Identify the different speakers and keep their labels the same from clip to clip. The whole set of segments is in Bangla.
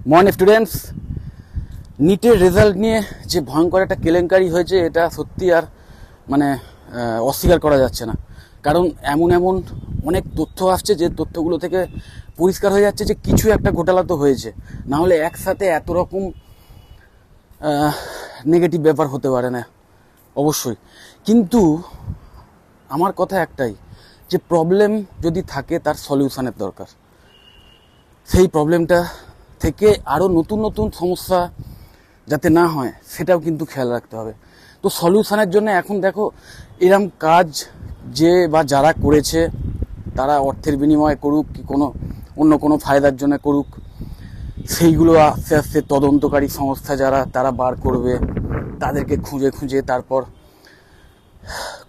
Speaker 1: মর্নিং স্টুডেন্টস, নিটের রেজাল্ট নিয়ে যে ভয়ঙ্কর একটা কেলেঙ্কারি হয়েছে এটা সত্যি আর মানে অস্বীকার করা যাচ্ছে না। কারণ এমন এমন অনেক তথ্য আসছে যে তথ্যগুলো থেকে পরিষ্কার হয়ে যাচ্ছে যে কিছু একটা ঘোটালা তো হয়েছে, না হলে একসাথে এত রকম নেগেটিভ ব্যাপার হতে পারে না অবশ্যই। কিন্তু আমার কথা একটাই, যে প্রবলেম যদি থাকে তার সলিউশনের দরকার। সেই প্রবলেমটা থেকে আরও নতুন নতুন সমস্যা যাতে না হয় সেটাও কিন্তু খেয়াল রাখতে হবে। তো সলিউশনের জন্য এখন দেখো এরম কাজ যে বা যারা করেছে তারা অর্থের বিনিময়ে করুক কি অন্য কোনো ফায়দার জন্য করুক, সেইগুলো আস্তে আস্তে তদন্তকারী সংস্থা যারা তারা বার করবে, তাদেরকে খুঁজে খুঁজে তারপর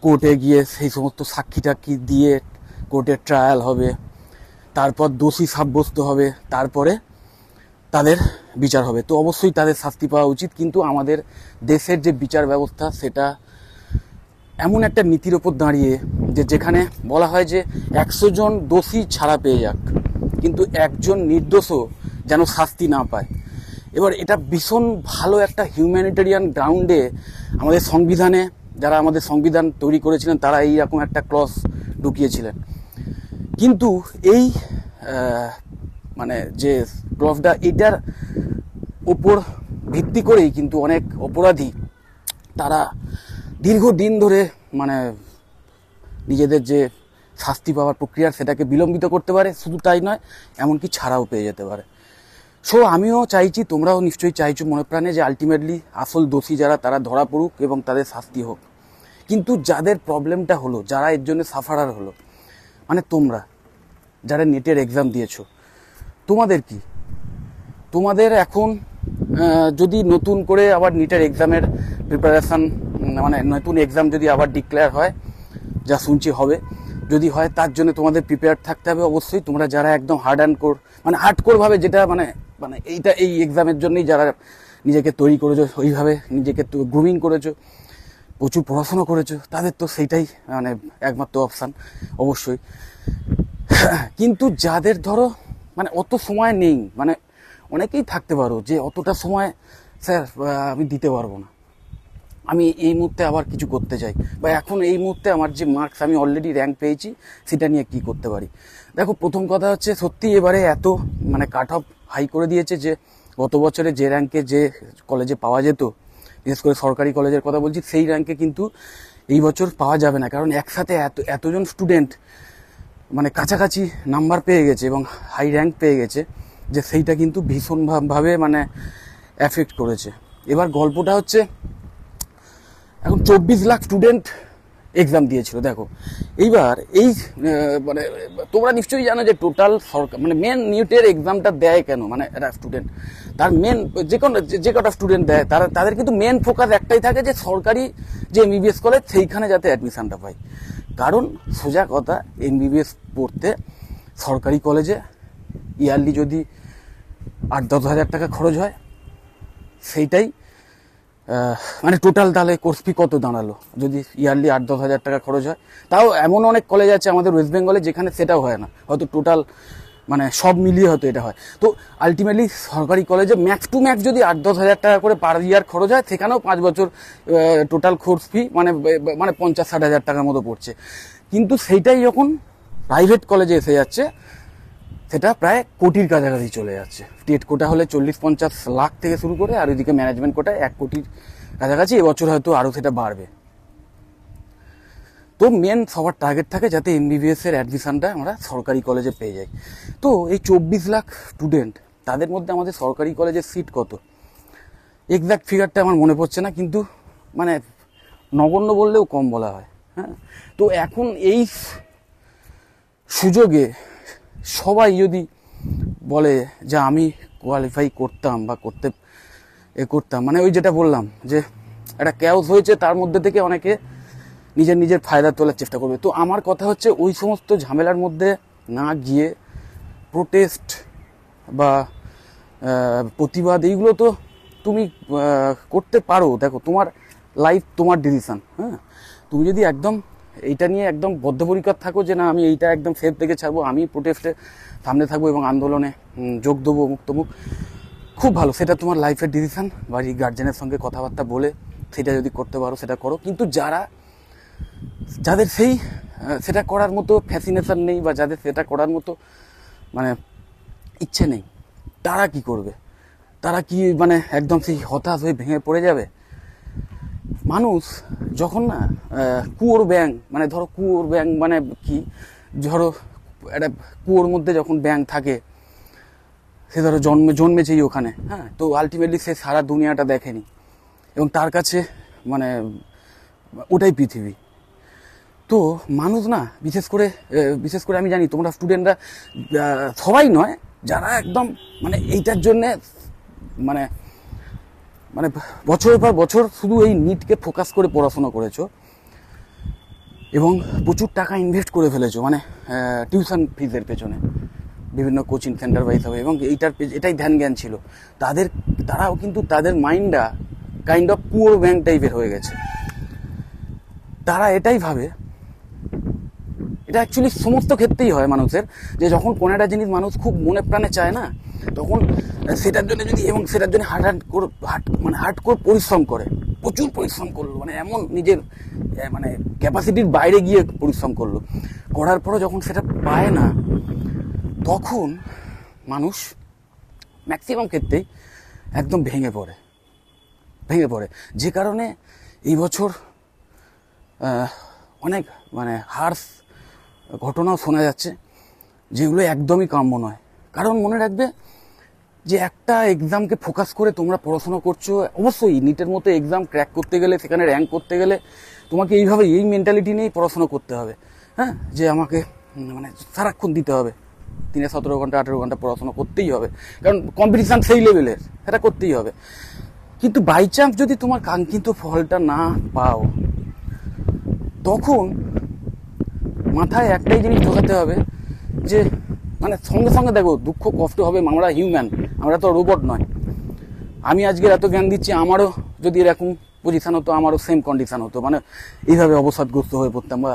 Speaker 1: কোর্টে গিয়ে সেই সমস্ত সাক্ষী টাক্ষী দিয়ে কোর্টে ট্রায়াল হবে, তারপর দোষী সাব্যস্ত হবে, তারপরে তাদের বিচার হবে। তো অবশ্যই তাদের শাস্তি পাওয়া উচিত। কিন্তু আমাদের দেশের যে বিচার ব্যবস্থা সেটা এমন একটা নীতির ওপর দাঁড়িয়ে যে যেখানে বলা হয় যে 100 জন দোষী ছাড়া পেয়ে যাক, কিন্তু একজন নির্দোষও যেন শাস্তি না পায়। এবার এটা ভীষণ ভালো একটা হিউম্যানিটেরিয়ান গ্রাউন্ডে আমাদের সংবিধানে, যারা আমাদের সংবিধান তৈরি করেছিলেন তারা এইরকম একটা ক্লজ ঢুকিয়েছিলেন। কিন্তু এই মানে যে ক্লজটা, এটার ওপর ভিত্তি করেই কিন্তু অনেক অপরাধী তারা দীর্ঘদিন ধরে মানে নিজেদের যে শাস্তি পাওয়ার প্রক্রিয়া সেটাকে বিলম্বিত করতে পারে। শুধু তাই নয়, এমনকি ছাড়াও পেয়ে যেতে পারে। সো আমিও চাইছি, তোমরাও নিশ্চয়ই চাইছো মনে প্রাণে, যে আলটিমেটলি আসল দোষী যারা তারা ধরা পড়ুক এবং তাদের শাস্তি হোক। কিন্তু যাদের প্রবলেমটা হলো, যারা এর জন্য সাফারার হলো, মানে তোমরা যারা নেটের এক্সাম দিয়েছো, তোমাদের কি, তোমাদের এখন যদি নতুন করে আবার নিটের এক্সামের প্রিপারেশান, মানে নতুন এক্সাম যদি আবার ডিক্লেয়ার হয়, যা শুনছি হবে, যদি হয় তার জন্য তোমাদের প্রিপেয়ার থাকতে হবে অবশ্যই। তোমরা যারা একদম হার্ডকোরভাবে যেটা মানে এই এক্সামের জন্যই যারা নিজেকে তৈরি করেছো, ওইভাবে নিজেকে গ্রুমিং করেছো, প্রচুর পড়াশোনা করেছো, তাদের তো সেইটাই মানে একমাত্র অপশান অবশ্যই। কিন্তু যাদের ধরো মানে অত সময় নেই, মানে অনেকেই থাকতে পারো যে অতটা সময় স্যার আমি দিতে পারবো না, আমি এই মুহূর্তে আবার কিছু করতে চাই, বা এখন এই মুহূর্তে আমার যে মার্কস আমি অলরেডি র্যাঙ্ক পেয়েছি সেটা নিয়ে কি করতে পারি। দেখো, প্রথম কথা হচ্ছে সত্যি এবারে এত মানে কাট অফ হাই করে দিয়েছে যে গত বছরে যে র্যাঙ্কে যে কলেজে পাওয়া যেত, বিশেষ করে সরকারি কলেজের কথা বলছি, সেই র্যাঙ্কে কিন্তু এই বছর পাওয়া যাবে না। কারণ একসাথে এতজন স্টুডেন্ট মানে কাছাকাছি নাম্বার পেয়ে গেছে এবং হাই র্যাঙ্ক পেয়ে গেছে, যে সেইটা কিন্তু ভীষণভাবে মানে এফেক্ট করেছে। এবার গল্পটা হচ্ছে, এখন 24 লাখ স্টুডেন্ট এক্সাম দিয়েছিল। দেখো এইবার এই মানে তোমরা নিশ্চয়ই জানো যে টোটাল সরকার মানে মেন নিটের এক্সামটা দেয় কেন, মানে একটা স্টুডেন্ট তার মেন যে কটা স্টুডেন্ট দেয় তাদের কিন্তু মেন ফোকাস একটাই থাকে যে সরকারি যে এমবিবিএস কলেজ সেইখানে যাতে অ্যাডমিশনটা পায়। কারণ সোজা কথা, এমবিবিএস পড়তে সরকারি কলেজে ইয়ারলি যদি 8-10 হাজার টাকা খরচ হয়, সেইটাই মানে টোটাল তাহলে কোর্স ফি কত দাঁড়ালো যদি ইয়ারলি 8-10 হাজার টাকা খরচ হয়। তাও এমন অনেক কলেজ আছে আমাদের ওয়েস্ট বেঙ্গলে যেখানে সেটাও হয় না, হয়তো টোটাল মানে সব মিলিয়ে হয়তো এটা হয়। তো আলটিমেটলি সরকারি কলেজে ম্যাক্স টু ম্যাক্স যদি 8-10 হাজার টাকা করে পার ইয়ার খরচ হয়, সেখানেও 5 বছর টোটাল কোর্স ফি মানে 50-60 হাজার টাকার মতো পড়ছে। কিন্তু সেইটাই যখন প্রাইভেট কলেজে এসে যাচ্ছে, সেটা প্রায় কোটির কাছাকাছি চলে যাচ্ছে। টেট কোটা হলে 40-50 লাখ থেকে শুরু করে, আর ওইদিকে ম্যানেজমেন্ট কোটায় 1 কোটির কাছাকাছি। এবছর হয়তো আরও সেটা বাড়বে। তো মেন সবার টার্গেট থাকে যাতে এমবিবিএস এর অ্যাডমিশনটা আমরা সরকারি কলেজে পেয়ে যাই। তো এই 24 লাখ স্টুডেন্ট, তাদের মধ্যে আমাদের সরকারি কলেজের সিট কত এক্সাক্ট ফিগারটা আমার মনে পড়ছে না, কিন্তু মানে নগণ্য বললেও কম বলা হয়। হ্যাঁ, তো এখন এই সুযোগে সবাই যদি বলে যে আমি কোয়ালিফাই করতাম বা করতাম, মানে ওই যেটা বললাম যে একটা ক্যাওস হয়েছে, তার মধ্যে থেকে অনেকে নিজের ফায়দা তোলার চেষ্টা করবে। তো আমার কথা হচ্ছে, ওই সমস্ত ঝামেলার মধ্যে না গিয়ে প্রোটেস্ট বা প্রতিবাদ এইগুলো তো তুমি করতে পারো। দেখো, তোমার লাইফ, তোমার ডিসিশন। হ্যাঁ, তুমি যদি একদম এইটা নিয়ে একদম বদ্ধপরিকর থাকো যে না আমি এইটা একদম সেফ থেকে ছাড়বো, আমি প্রোটেস্টে সামনে থাকবো এবং আন্দোলনে যোগ দেবো, মুক্তমুখ, খুব ভালো, সেটা তোমার লাইফের ডিসিশন, বাড়ির গার্জেনের সঙ্গে কথাবার্তা বলে সেটা যদি করতে পারো সেটা করো। কিন্তু যাদের সেটা করার মতো ফ্যাসিনেশন নেই বা যাদের সেটা করার মতো মানে ইচ্ছে নেই, তারা কি করবে? তারা কি মানে একদম সেই হতাশ হয়ে ভেঙে পড়ে যাবে? মানুষ যখন না কুয়োর ব্যাঙ, মানে ধরো কুয়োর ব্যাঙ মানে কি, ধরো একটা কুয়োর মধ্যে যখন ব্যাঙ থাকে, সে ধরো জন্মেছেই ওখানে, হ্যাঁ, তো আলটিমেটলি সে সারা দুনিয়াটা দেখেনি এবং তার কাছে মানে ওটাই পৃথিবী। তো মানুষ না, বিশেষ করে আমি জানি তোমরা স্টুডেন্টরা সবাই নয়, যারা একদম মানে এইটার জন্যে মানে মানে বছরের পর বছর শুধু এই নিটকে ফোকাস করে পড়াশোনা করেছো এবং প্রচুর টাকা ইনভেস্ট করে ফেলেছো মানে টিউশন ফিজের পেছনে, বিভিন্ন কোচিং সেন্টার বা হিসাবে, এবং এটাই ধ্যান জ্ঞান ছিল তারাও কিন্তু তাদের মাইন্ডটা কাইন্ড অফ কুয়োর ব্যাংক টাইপের হয়ে গেছে। তারা এটাই ভাবে, এটা অ্যাকচুয়ালি সমস্ত ক্ষেত্রেই হয় মানুষের, যে যখন কোনো একটা জিনিস মানুষ খুব মনে প্রাণে চায় না, তখন সেটার জন্য সেটার জন্য হার্ড করে পরিশ্রম করে, প্রচুর পরিশ্রম করলো, মানে এমন নিজের মানে ক্যাপাসিটির বাইরে গিয়ে পরিশ্রম করার পরও যখন সেটা পায় না, তখন মানুষ ম্যাক্সিমাম ক্ষেত্রেই একদম ভেঙে পড়ে। যে কারণে এই বছর অনেক মানে হার্স ঘটনাও শোনা যাচ্ছে, যেগুলো একদমই কাম্য নয়। কারণ মনে রাখবে যে একটা এক্সামকে ফোকাস করে তোমরা পড়াশোনা করছো, অবশ্যই নিটের মতো এক্সাম ক্র্যাক করতে গেলে, সেখানে র্যাঙ্ক করতে গেলে তোমাকে এই মেন্টালিটি নিয়েই পড়াশোনা করতে হবে, হ্যাঁ, যে আমাকে মানে সারাক্ষণ দিতে হবে, 17 ঘন্টা 18 ঘন্টা পড়াশোনা করতেই হবে, কারণ কম্পিটিশান সেই লেভেলের, সেটা করতেই হবে। কিন্তু বাই চান্স যদি তোমার কাঙ্ক্ষিত ফলটা না পাও, তখন মাথায় একটাই জিনিস ঢোকাতে হবে যে মানে সঙ্গে সঙ্গে দেখো, দুঃখ কষ্ট হবে, আমরা হিউম্যান, আমরা তো রোবট নয়। আমি আজকে এত জ্ঞান দিচ্ছি, আমারও যদি এরকম পজিশন হতো, আমারও সেম কন্ডিশন হতো, মানে এইভাবে অবসাদগ্রস্ত হয়ে পড়তাম বা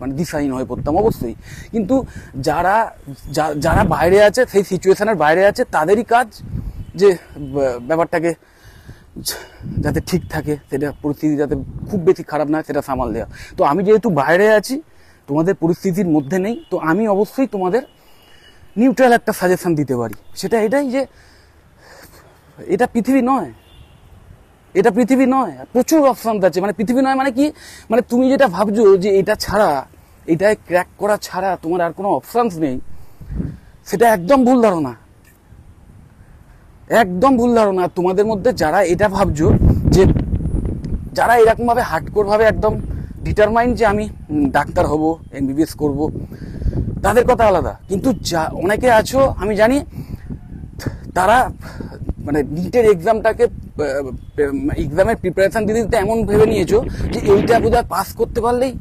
Speaker 1: মানে দিশাহীন হয়ে পড়তাম অবশ্যই। কিন্তু যারা বাইরে আছে, সেই সিচুয়েশনের বাইরে আছে, তাদেরই কাজ যে ব্যাপারটাকে যাতে ঠিক থাকে, সেটা পরিস্থিতি যাতে খুব বেশি খারাপ না হয়, সেটা সামাল দেওয়া। তো আমি যেহেতু বাইরে আছি, তোমাদের পরিস্থিতির মধ্যে নেই, তো আমি অবশ্যই তোমাদের নিউট্রাল একটা সাজেশন দিতে পারি। সেটা এটাই যে এটা পৃথিবী নয়, প্রচুর অপশন আছে। মানে পৃথিবী নয় মানে কি, মানে তুমি যেটা ভাবছো যে এটাই ক্র্যাক করা ছাড়া তোমার আর কোনো অপশনস নেই, সেটা একদম ভুল ধারণা। তোমাদের মধ্যে যারা এটা ভাবছো, যে যারা এরকম ভাবে হার্ডকোর ভাবে একদম ডিটারমাইন্ড যে আমি ডাক্তার হব, MBBS করব, তাদের কথা আলাদা। কিন্তু অনেকে আছো আমি জানি, তারা মানে নিটের এক্সামের প্রিপারেশন দিতে এমন ভেবে নিয়েছো যে এইটা বোধহয় পাস করতে পারলেই,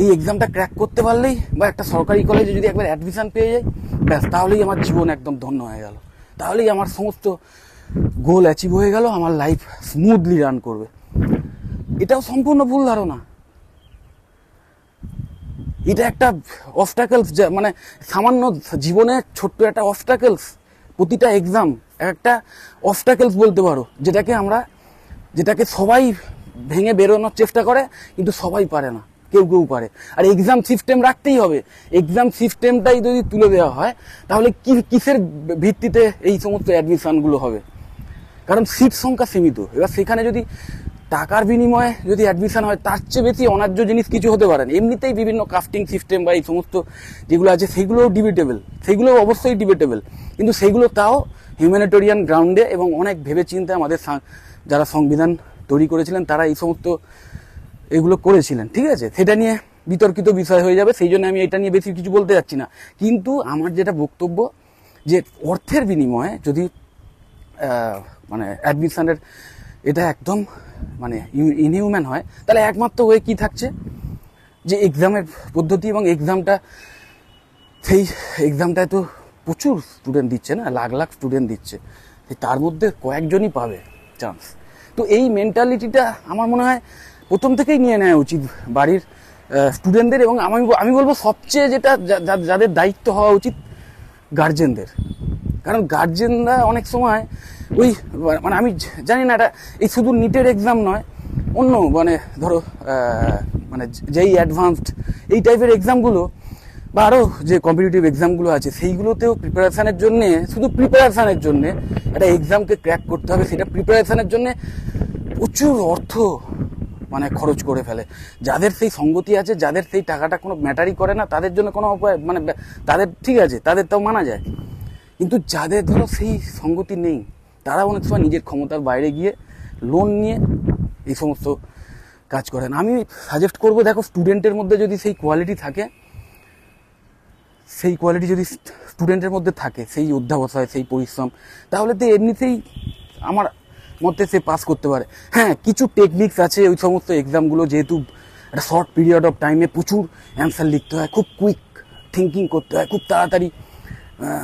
Speaker 1: এই এক্সামটা ক্র্যাক করতে পারলেই, বা একটা সরকারি কলেজে যদি একবার অ্যাডমিশন পেয়ে যাই, ব্যাস তাহলেই আমার জীবন একদম ধন্য হয়ে গেল, তাহলেই আমার সমস্ত গোল অ্যাচিভ হয়ে গেল, আমার লাইফ স্মুথলি রান করবে। এটাও সম্পূর্ণ ভুল ধারণা। এটা একটা অবস্টাকেলস, মানে সামান্য জীবনের ছোট্ট একটা অবস্টাকেলস। প্রতিটা এক্সাম একটা অবস্টাকেলস বলতে পারো, যেটাকে সবাই ভেঙে বেরোনোর চেষ্টা করে, কিন্তু সবাই পারে না, কেউ পারে। আর এক্সাম সিস্টেম রাখতেই হবে, এক্সাম সিস্টেমটাই যদি তুলে দেওয়া হয়, তাহলে কিসের ভিত্তিতে এই সমস্ত অ্যাডমিশনগুলো হবে? কারণ সিট সংখ্যা সীমিত। এবার সেখানে যদি টাকার বিনিময়ে যদি অ্যাডমিশন হয়, তার চেয়ে বেশি অন্যায্য জিনিস কিছু হতে পারে না। এমনিতেই বিভিন্ন কাস্টিং সিস্টেম বা এই সমস্ত যেগুলো আছে, সেগুলো অবশ্যই ডিবেটেবল, কিন্তু সেগুলো তাও হিউম্যানিটেরিয়ান গ্রাউন্ডে এবং অনেক ভেবেচিন্তে আমাদের যারা সংবিধান তৈরি করেছিলেন, তারা এই সমস্ত এগুলো করেছিলেন, ঠিক আছে? সেটা নিয়ে বিতর্কিত বিষয় হয়ে যাবে, সেই জন্য আমি এটা নিয়ে বেশি কিছু বলতে যাচ্ছি না। কিন্তু আমার যেটা বক্তব্য, যে অর্থের বিনিময়ে যদি মানে অ্যাডমিশনের এটা একদম মানে ইনহিউম্যান হয়, তাহলে একমাত্র ওয়ে কি থাকছে, যে এক্সামের পদ্ধতি, এবং সেই এক্সামটায় তো প্রচুর স্টুডেন্ট দিচ্ছে না, লাখ স্টুডেন্ট দিচ্ছে, তার মধ্যে কয়েকজনই পাবে চান্স। তো এই মেন্টালিটিটা আমার মনে হয় প্রথম থেকেই নিয়ে নেওয়া উচিত বাড়ির স্টুডেন্টদের, এবং আমি বলবো সবচেয়ে যাদের দায়িত্ব হওয়া উচিত গার্জেনদের। কারণ গার্জেনরা অনেক সময় ওই মানে আমি জানি না এটা এই শুধু নিটের এক্সাম নয়, অন্য মানে ধরো মানে যেই অ্যাডভান্সড এই টাইপের এক্সামগুলো বা আরও যে কম্পিটিটিভ এক্সামগুলো আছে সেইগুলোতেও প্রিপারেশানের জন্যে, শুধু প্রিপারেশানের জন্যে একটা এক্সামকে ক্র্যাক করতে হবে, সেটা প্রিপারেশানের জন্যে প্রচুর অর্থ মানে খরচ করে ফেলে। যাদের সেই সঙ্গতি আছে, যাদের সেই টাকাটা কোনো ম্যাটারই করে না, তাদের জন্য কোনো উপায় মানে তাদের ঠিক আছে, তাদের তাও মানা যায়। কিন্তু যাদের ধরো সেই সঙ্গতি নেই, তারা অনেক সময় নিজের ক্ষমতার বাইরে গিয়ে লোন নিয়ে এই সমস্ত কাজ করেন। আমি সাজেস্ট করবো, দেখো স্টুডেন্টের মধ্যে যদি সেই কোয়ালিটি থাকে, সেই কোয়ালিটি যদি স্টুডেন্টের মধ্যে থাকে, সেই অধ্যাবসায়, সেই পরিশ্রম, তাহলে তো এমনিতেই আমার মধ্যে সে পাস করতে পারে। হ্যাঁ, কিছু টেকনিক্স আছে ওই সমস্ত এক্সামগুলো, যেহেতু একটা শর্ট পিরিয়ড অফ টাইমে প্রচুর অ্যান্সার লিখতে হয়, খুব কুইক থিঙ্কিং করতে হয়, খুব তাড়াতাড়ি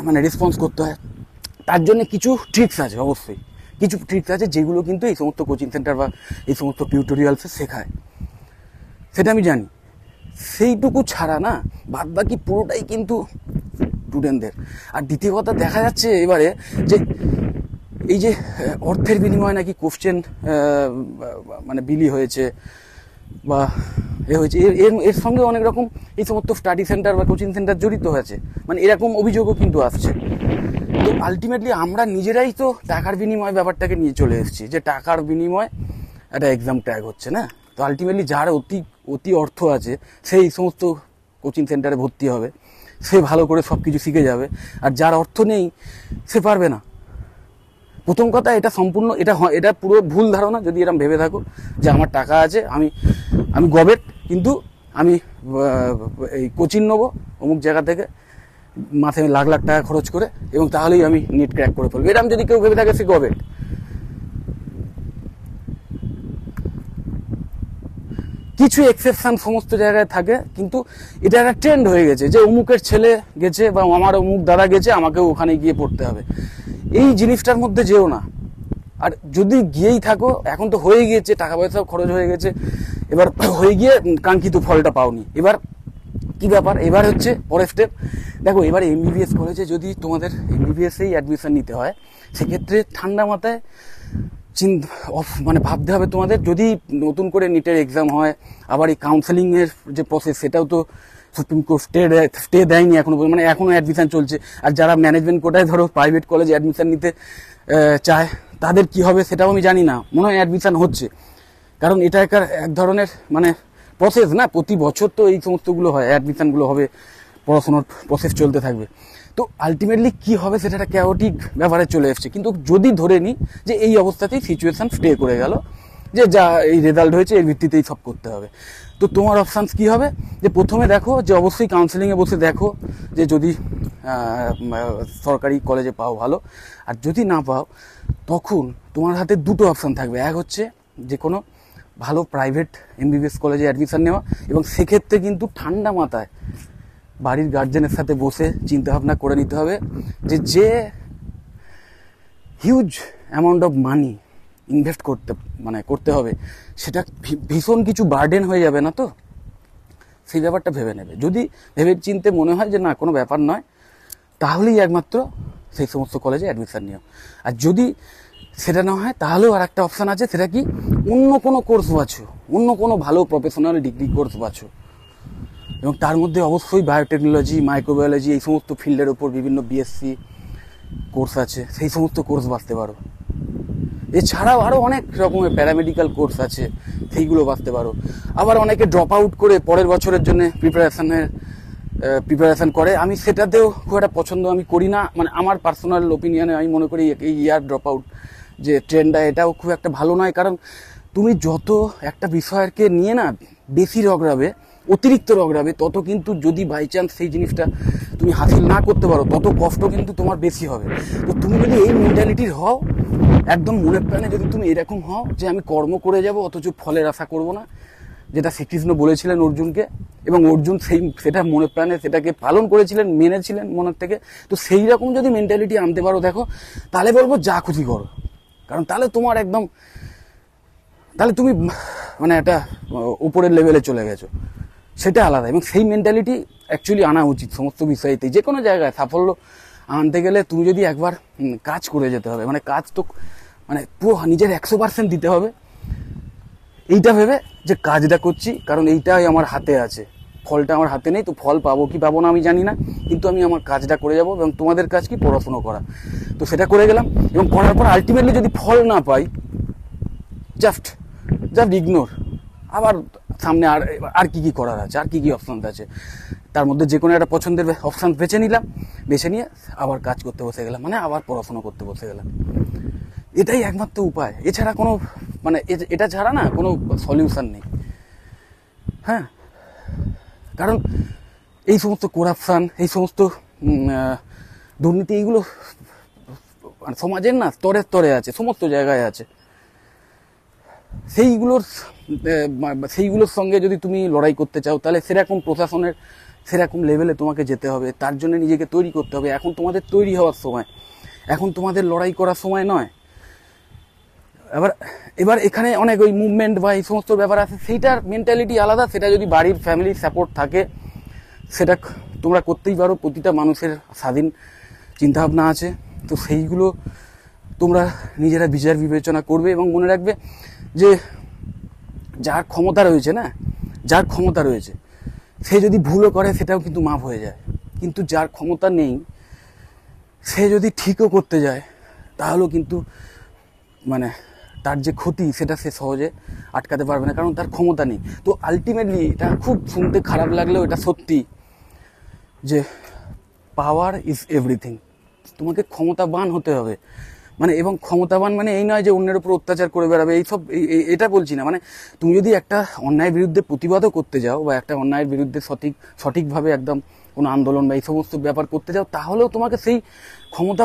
Speaker 1: মানে রেসপন্স করতে হয়, তার জন্য কিছু ট্রিক্স আছে, অবশ্যই কিছু ট্রিক্স আছে যেগুলো কিন্তু এই সমস্ত কোচিং সেন্টার বা এই সমস্ত টিউটোরিয়ালসে শেখায়, সেটা আমি জানি। সেইটুকু ছাড়া না বাদ বাকি পুরোটাই কিন্তু স্টুডেন্টদের। আর দ্বিতীয় কথা দেখা যাচ্ছে এবারে যে এই যে অর্থের বিনিময়ে নাকি কোশ্চেন মানে বিলি হয়েছে বা এ হয়েছে, এর সঙ্গে অনেক রকম এই সমস্ত স্টাডি সেন্টার বা কোচিং সেন্টার জড়িত হয়েছে, মানে এরকম অভিযোগও কিন্তু আসছে। তো আলটিমেটলি আমরা নিজেরাই তো টাকার বিনিময় ব্যাপারটাকে নিয়ে চলে এসেছি, যে টাকার বিনিময় একটা এক্সাম ট্র্যাক হচ্ছে না। তো আলটিমেটলি যার অতি অর্থ আছে সেই সমস্ত কোচিং সেন্টারে ভর্তি হবে, সে ভালো করে সব কিছু শিখে যাবে, আর যার অর্থ নেই সে পারবে না। প্রথম কথা, এটা সম্পূর্ণ এটা পুরো ভুল ধারণা যদি এরকম ভেবে থাকো যে আমার টাকা আছে, আমি গবেট, কিন্তু আমি এই কোচিং নেবো অমুক জায়গা থেকে মাথায় লাখ লাখ টাকা খরচ করে, এবং তাহলেই আমি নিট ক্র্যাক করে ফেলবো, এরকম যদি কেউ ভেবে থাকে সে গবেট। কিছু এক্সেপশন সমস্ত জায়গায় থাকে, কিন্তু এটা একটা ট্রেন্ড হয়ে গেছে যে অমুকের ছেলে গেছে বা আমার অমুক দাদা গেছে, আমাকেও ওখানে গিয়ে পড়তে হবে। এই জিনিসটার মধ্যে যেও না। আর যদি গিয়েই থাকো, এখন তো হয়ে গিয়েছে, টাকা পয়সা খরচ হয়ে গেছে, এবার হয়ে গিয়ে কাঙ্ক্ষিত ফলটা পাওনি, এবার কি ব্যাপার? এবার হচ্ছে পরের স্টেপ। দেখো, এবার এমবিবিএস কলেজে যদি তোমাদের এমবিবিএসেই অ্যাডমিশন নিতে হয়, সেক্ষেত্রে ঠান্ডা মাথায় মানে ভাবতে হবে তোমাদের, যদি নতুন করে নিটের এক্সাম হয়, আবার এই কাউন্সেলিংয়ের যে প্রসেস, সেটাও তো সুপ্রিম কোর্ট স্টে দেয়নি এখনো, মানে এখনো অ্যাডমিশন চলছে। আর যারা ম্যানেজমেন্ট কোটায় ধরো প্রাইভেট কলেজে অ্যাডমিশন নিতে চায়, তাদের কি হবে সেটাও আমি জানি না, মনে হয় অ্যাডমিশন হচ্ছে, কারণ এটা এক ধরনের মানে প্রসেস না, প্রতি বছর তো এই সমস্তগুলো হয়, অ্যাডমিশনগুলো হবে, পড়াশোনার প্রসেস চলতে থাকবে। তো আলটিমেটলি কি হবে সেটা একটা ক্যাওটিক ব্যাপারে চলে এসছে। কিন্তু যদি ধরে নিই যে এই অবস্থাতেই সিচুয়েশন স্টে করে গেল, যে যা এই রেজাল্ট হয়েছে এর ভিত্তিতেই সব করতে হবে, তো তোমার অপশানস কি হবে? যে প্রথমে দেখো যে অবশ্যই কাউন্সেলিংয়ে বসে দেখো যে যদি সরকারি কলেজে পাও ভালো, আর যদি না পাও তখন তোমার হাতে দুটো অপশান থাকবে। এক হচ্ছে যে কোনো ভালো প্রাইভেট এমবিবিএস কলেজে অ্যাডমিশন নেওয়া, এবং সেক্ষেত্রে কিন্তু ঠান্ডা মাথায় বাড়ির গার্জেনের সাথে বসে চিন্তা ভাবনা করে নিতে হবে যে huge amount of money invest করতে হবে, সেটা ভীষণ কিছু বার্ডেন হয়ে যাবে না তো, সেই ব্যাপারটা ভেবে নেবে। যদি ভেবে চিনতে মনে হয় যে না কোনো ব্যাপার নয়, তাহলেই একমাত্র সেই সমস্ত কলেজে অ্যাডমিশন নিও। আর যদি সেটা না হয়, তাহলেও আর একটা অপশান আছে, সেটা কি অন্য কোনো কোর্স বাছো, অন্য কোনো ভালো প্রফেশনাল ডিগ্রি কোর্স বাছো, এবং তার মধ্যে অবশ্যই বায়োটেকনোলজি, মাইক্রোবায়োলজি এই সমস্ত ফিল্ডের ওপর বিভিন্ন বিএসসি কোর্স আছে, সেই সমস্ত কোর্স বাঁচতে পারো। এছাড়াও আরও অনেক রকমের প্যারামেডিক্যাল কোর্স আছে, সেইগুলো বাঁচতে পারো। আবার অনেকে ড্রপ আউট করে পরের বছরের জন্য প্রিপারেশান করে, আমি সেটাতেও খুব একটা পছন্দ আমি করি না, মানে আমার পার্সোনাল ওপিনিয়নে আমি মনে করি এই ইয়ার ড্রপ আউট যে ট্রেন্ডটা, এটাও খুব একটা ভালো নয়। কারণ তুমি যত একটা বিষয়কে নিয়ে না বেশি রগড়াবে, অতিরিক্ত রগড়াবে, তত কিন্তু যদি বাই চান্স সেই জিনিসটা তুমি হাসিল না করতে পারো, তত কষ্ট কিন্তু তোমার বেশি হবে। তো তুমি যদি এই মেন্টালিটির হও, একদম মনের প্রাণে যদি তুমি এরকম হও যে আমি কর্ম করে যাব অথচ ফলের আশা করব না, যেটা শ্রীকৃষ্ণ বলেছিলেন অর্জুনকে, এবং অর্জুন সেটা মনে প্রাণে সেটাকে পালন করেছিলেন, মেনেছিলেন মনের থেকে, তো সেই রকম যদি মেন্টালিটি আনতে পারো, দেখো তাহলে বলবো যা খুশি করো। কারণ তাহলে তোমার একদম, তাহলে তুমি মানে একটা উপরের লেভেলে চলে গেছো, সেটা আলাদা। এবং সেই মেন্টালিটি অ্যাকচুয়ালি আনা উচিত সমস্ত বিষয়েতেই, যে কোনো জায়গায় সাফল্য আনতে গেলে তুমি যদি একবার কাজ করে যেতে হবে, মানে কাজ তো মানে পুরো নিজের 100% দিতে হবে, এইটা ভেবে যে কাজটা করছি কারণ এইটাই আমার হাতে আছে, ফলটা আমার হাতে নেই, তো ফল পাবো কি পাবো না আমি জানি না, কিন্তু আমি আমার কাজটা করে যাব। এবং তোমাদের কাজ কি পড়াশুনো করা, তো সেটা করে গেলাম। এবং করার পর আলটিমেটলি যদি ফল না পাই, জাস্ট ইগনোর। আবার সামনে আর কি করার আছে, আর কি অপশান আছে, তার মধ্যে যে কোনো একটা পছন্দের অপশান বেছে নিলাম, বেছে নিয়ে আবার কাজ করতে বসে গেলাম, মানে আবার পড়াশোনা করতে বসে গেলাম। এটাই একমাত্র উপায়, এছাড়া কোনো মানে এটা ছাড়া না কোনো সলিউশন নেই। হ্যাঁ, কারণ এই সমস্ত করাপশান, এই সমস্ত দুর্নীতি, এইগুলো সমাজের না স্তরে স্তরে আছে, সমস্ত জায়গায় আছে। সেইগুলোর সঙ্গে যদি তুমি লড়াই করতে চাও, তাহলে সেরকম প্রশাসনের সেরকম লেভেলে তোমাকে যেতে হবে, তার জন্য নিজেকে তৈরি করতে হবে। এখন তোমাদের তৈরি হওয়ার সময়, এখন তোমাদের লড়াই করার সময় নয়। এবার এখানে অনেক ওই মুভমেন্ট বা এই সমস্ত ব্যাপার আছে, সেইটার মেন্টালিটি আলাদা। সেটা যদি বাড়ির ফ্যামিলির সাপোর্ট থাকে, সেটা তোমরা করতেই পারো। প্রতিটা মানুষের স্বাধীন চিন্তাভাবনা আছে, তো সেইগুলো তোমরা নিজেরা বিচার বিবেচনা করবে। এবং মনে রাখবে যে যার ক্ষমতা রয়েছে সে যদি ভুলও করে সেটাও কিন্তু মাফ হয়ে যায়, কিন্তু যার ক্ষমতা নেই সে যদি ঠিকও করতে যায় তাহলেও কিন্তু মানে তার যে ক্ষতি সেটা সে সহজে আটকাতে পারবে না, কারণ তার ক্ষমতা নেই। তো আলটিমেটলি এটা খুব শুনতে খারাপ লাগলেও এটা সত্যি যে পাওয়ার ইজ এভরিথিং। তোমাকে ক্ষমতাবান হতে হবে, মানে এবং ক্ষমতাবান মানে এই নয় যে অন্যের উপর অত্যাচার করে বেড়াবে, এইসব এটা বলছি না। মানে তুমি যদি একটা অন্যায়ের বিরুদ্ধে প্রতিবাদও করতে যাও, বা একটা অন্যায়ের বিরুদ্ধে সঠিকভাবে একদম কোনো আন্দোলন বা এই সমস্ত ব্যাপার করতে যাও, তাহলেও তোমাকে সেই ক্ষমতা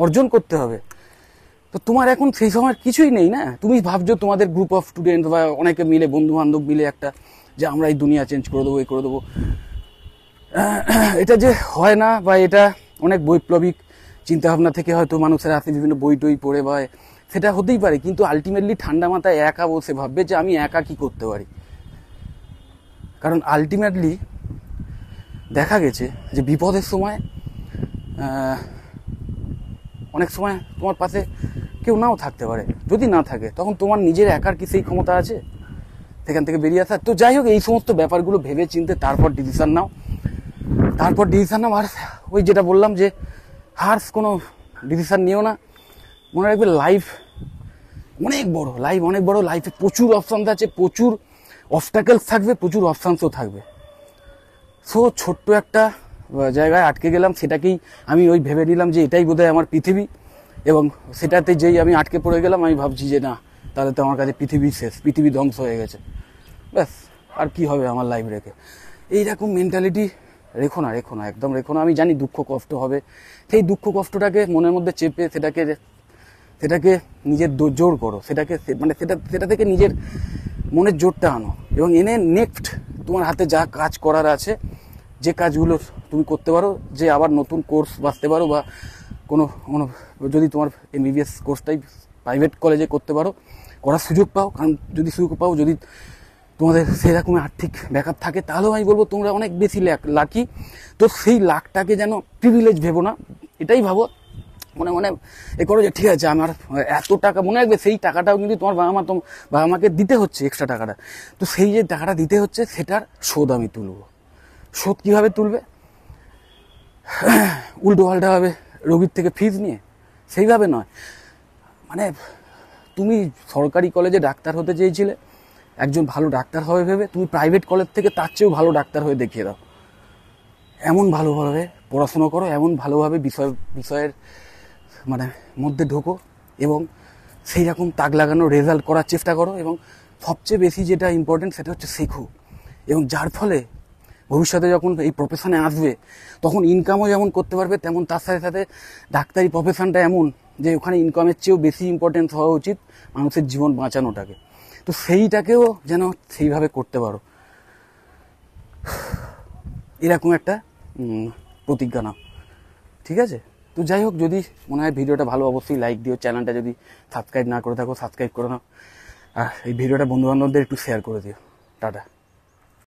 Speaker 1: অর্জন করতে হবে। তো তোমার এখন সেই সময় কিছুই নেই না। তুমি ভাবছো তোমাদের গ্রুপ অফ স্টুডেন্ট বা অনেকে মিলে, বন্ধু বান্ধব মিলে একটা, যে আমরা এই দুনিয়া চেঞ্জ করে দেবো, এই করে দেবো। এটা যে হয় না, বা এটা অনেক বৈপ্লবিক চিন্তাভাবনা থেকে হয়তো মানুষের হাতে বিভিন্ন বই টই পড়ে, বা সেটা হতেই পারে, কিন্তু আলটিমেটলি ঠান্ডা মাথায় একা বসে ভাববে যে আমি একা কি করতে পারি। কারণ আলটিমেটলি দেখা গেছে যে বিপদের সময় অনেক সময় তোমার পাশে কেউ নাও থাকতে পারে। যদি না থাকে তখন তোমার নিজের একার কি সেই ক্ষমতা আছে সেখান থেকে বেরিয়ে আসার? তো যাই হোক, এই সমস্ত ব্যাপারগুলো ভেবে চিনতে তারপর ডিসিশন নাও। আর ওই যেটা বললাম যে হার্স কোনো ডিসিশন নিও না। মনে রাখবে লাইফ অনেক বড়, লাইফে প্রচুর অপশানস আছে, প্রচুর অবস্টাকেলস থাকবে, প্রচুর অপশানসও থাকবে। সো ছোট্ট একটা জায়গায় আটকে গেলাম, সেটাকেই আমি ওই ভেবে নিলাম যে এটাই বোধহয় আমার পৃথিবী, এবং সেটাতে যেই আমি আটকে পড়ে গেলাম, আমি ভাবছি যে না, তাহলে তো আমার কাছে পৃথিবী শেষ, পৃথিবী ধ্বংস হয়ে গেছে, ব্যাস আর কি হবে আমার লাইফ রেখে। এইরকম মেন্টালিটি রেখো না, একদম রেখো না। আমি জানি দুঃখ কষ্ট হবে, সেই দুঃখ কষ্টটাকে মনের মধ্যে চেপে সেটাকে নিজের জোর করো, সেটা থেকে নিজের মনের জোরটা আনো, এবং এনে নেক্সট তোমার হাতে যা কাজ করার আছে, যে কাজগুলো তুমি করতে পারো, যে আবার নতুন কোর্স বাঁচতে পারো, বা কোনো যদি তোমার MBBS কোর্সটাই প্রাইভেট কলেজে করতে পারো, করার সুযোগ পাও। কারণ যদি সুযোগ পাও, যদি তোমাদের সেরকম আর্থিক ব্যাকআপ থাকে, তাহলেও আমি বলবো তোমরা অনেক বেশি লাকি। তো সেই লাখটাকে যেন প্রিভিলেজ ভেবো না, এটাই ভাবো মনে এ করো যে ঠিক আছে আমার এত টাকা, মনে রাখবে সেই টাকাটাও কিন্তু তোমার বাবা মাকে দিতে হচ্ছে, এক্সট্রা টাকাটা। তো সেই যে টাকাটা দিতে হচ্ছে সেটার শোধ আমি তুলবো। শোধ কীভাবে তুলবে? উল্টো পাল্টাভাবে রোগীর থেকে ফিজ নিয়ে, সেইভাবে নয়। মানে তুমি সরকারি কলেজে ডাক্তার হতে চেয়েছিলে, একজন ভালো ডাক্তার হবে ভেবে তুমি প্রাইভেট কলেজ থেকে তার চেয়েও ভালো ডাক্তার হয়ে দেখিয়ে দাও। এমন ভালোভাবে পড়াশোনা করো, এমন ভালোভাবে বিষয়ের মানে মধ্যে ঢোকো, এবং সেই রকম তাক লাগানো রেজাল্ট করার চেষ্টা করো। এবং সবচেয়ে বেশি যেটা ইম্পর্টেন্ট সেটা হচ্ছে শেখো, এবং যার ফলে ভবিষ্যতে যখন এই প্রফেশনে আসবে তখন ইনকামও যেমন করতে পারবে, তেমন তার সাথে সাথে ডাক্তারি প্রফেশনটা এমন যে ওখানে ইনকামের চেয়েও বেশি ইম্পর্টেন্স হওয়া উচিত মানুষের জীবন বাঁচানোটাকে। তো সেইটাকেও যেন সেইভাবে করতে পারো, এরকম একটা প্রতিজ্ঞা নাও, ঠিক আছে? তো যাই হোক, যদি মনে হয় ভিডিওটা ভালো, অবশ্যই লাইক দিও। চ্যানেলটা যদি সাবস্ক্রাইব না করে থাকো, সাবস্ক্রাইব করে নাও। আর এই ভিডিওটা বন্ধুবান্ধবদের একটু শেয়ার করে দিও। টাটা।